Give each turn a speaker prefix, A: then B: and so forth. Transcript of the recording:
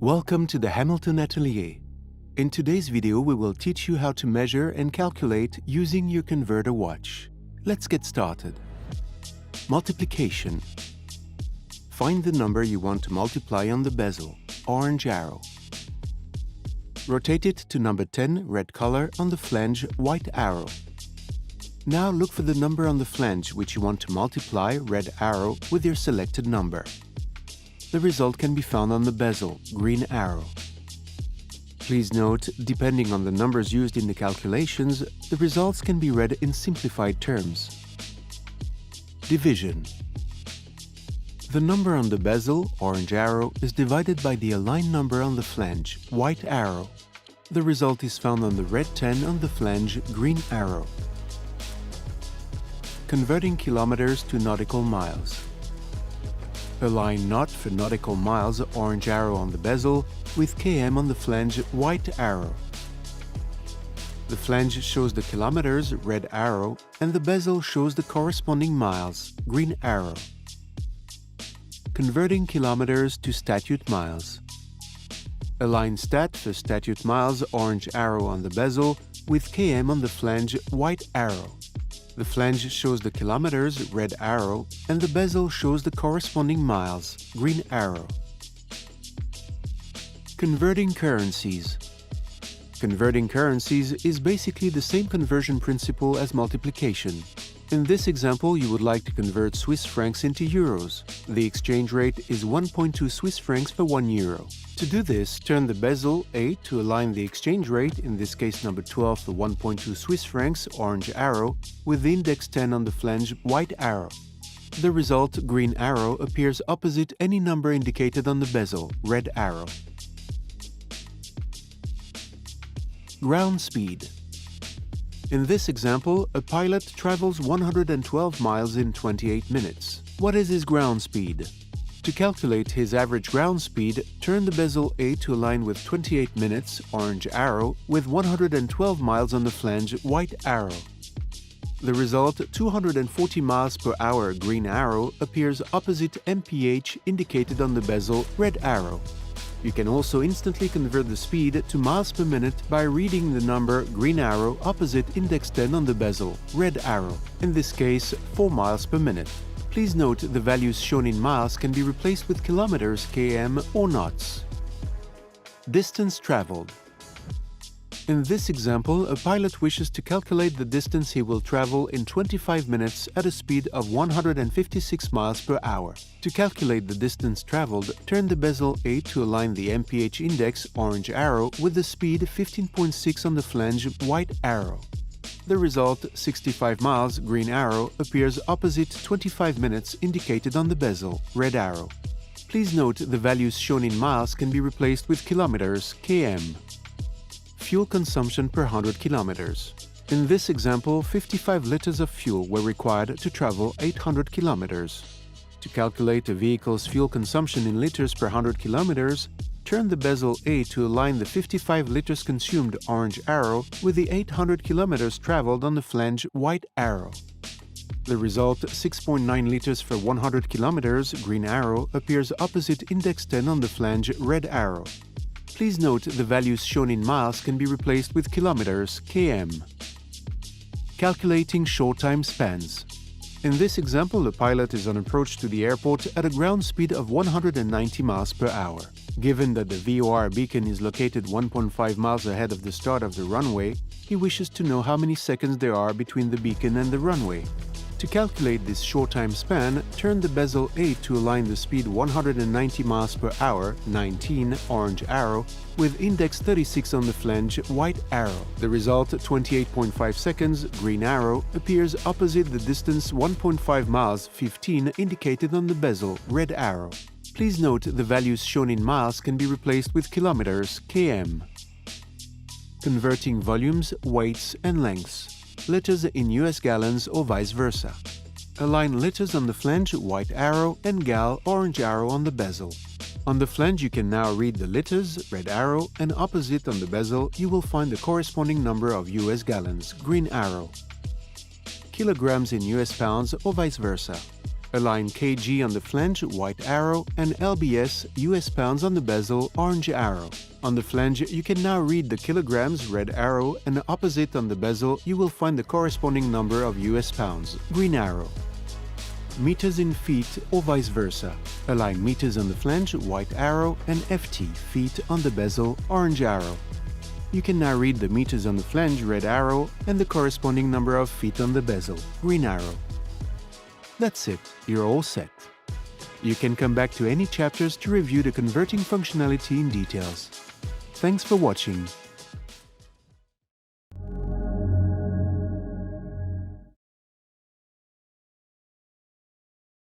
A: Welcome to the Hamilton Atelier. In today's video, we will teach you how to measure and calculate using your converter watch. Let's get started. Multiplication. Find the number you want to multiply on the bezel, orange arrow. Rotate it to number 10, red color, on the flange, white arrow. Now look for the number on the flange which you want to multiply, red arrow, with your selected number. The result can be found on the bezel, green arrow. Please note, depending on the numbers used in the calculations, the results can be read in simplified terms. Division. The number on the bezel, orange arrow, is divided by the aligned number on the flange, white arrow. The result is found on the red 10 on the flange, green arrow. Converting kilometers to nautical miles. Align knot for nautical miles, orange arrow on the bezel, with km on the flange, white arrow. The flange shows the kilometers, red arrow, and the bezel shows the corresponding miles, green arrow. Converting kilometers to statute miles. Align stat for statute miles, orange arrow on the bezel, with km on the flange, white arrow. The flange shows the kilometers, red arrow, and the bezel shows the corresponding miles, green arrow. Converting currencies. Converting currencies is basically the same conversion principle as multiplication. In this example, you would like to convert Swiss francs into euros. The exchange rate is 1.2 Swiss francs for 1 euro. To do this, turn the bezel A to align the exchange rate, in this case number 12 for 1.2 Swiss francs, orange arrow, with the index 10 on the flange, white arrow. The result, green arrow, appears opposite any number indicated on the bezel, red arrow. Ground speed. In this example, a pilot travels 112 miles in 28 minutes. What is his ground speed? To calculate his average ground speed, turn the bezel A to align with 28 minutes, orange arrow, with 112 miles on the flange, white arrow. The result, 240 miles per hour, green arrow, appears opposite mph indicated on the bezel, red arrow. You can also instantly convert the speed to miles per minute by reading the number green arrow opposite index 10 on the bezel, red arrow, in this case 4 miles per minute. Please note the values shown in miles can be replaced with kilometers, km, or knots. Distance traveled. In this example, a pilot wishes to calculate the distance he will travel in 25 minutes at a speed of 156 miles per hour. To calculate the distance traveled, turn the bezel A to align the mph index, orange arrow, with the speed 15.6 on the flange, white arrow. The result, 65 miles, green arrow, appears opposite 25 minutes indicated on the bezel, red arrow. Please note the values shown in miles can be replaced with kilometers, km. Fuel consumption per 100 kilometers. In this example, 55 liters of fuel were required to travel 800 kilometers. To calculate a vehicle's fuel consumption in liters per 100 kilometers, turn the bezel A to align the 55 liters consumed, orange arrow, with the 800 kilometers traveled on the flange, white arrow. The result, 6.9 liters for 100 kilometers, green arrow, appears opposite index 10 on the flange, red arrow. Please note the values shown in miles can be replaced with kilometers, km. Calculating short time spans. In this example, a pilot is on approach to the airport at a ground speed of 190 miles per hour. Given that the VOR beacon is located 1.5 miles ahead of the start of the runway, he wishes to know how many seconds there are between the beacon and the runway. To calculate this short time span, turn the bezel A to align the speed 190 miles per hour, 19, orange arrow, with index 36 on the flange, white arrow. The result, 28.5 seconds, green arrow, appears opposite the distance 1.5 miles, 15, indicated on the bezel, red arrow. Please note the values shown in miles can be replaced with kilometers, km. Converting volumes, weights, and lengths. Liters in US gallons or vice versa. Align liters on the flange, white arrow, and gal, orange arrow on the bezel. On the flange you can now read the liters, red arrow, and opposite on the bezel you will find the corresponding number of US gallons, green arrow. Kilograms in US pounds or vice versa. Align kg on the flange, white arrow, and lbs, US pounds on the bezel, orange arrow. On the flange, you can now read the kilograms, red arrow, and opposite on the bezel, you will find the corresponding number of US pounds, green arrow. Meters in feet or vice versa. Align meters on the flange, white arrow, and ft, feet on the bezel, orange arrow. You can now read the meters on the flange, red arrow, and the corresponding number of feet on the bezel, green arrow. That's it, you're all set. You can come back to any chapters to review the converting functionality in details. Thanks for watching.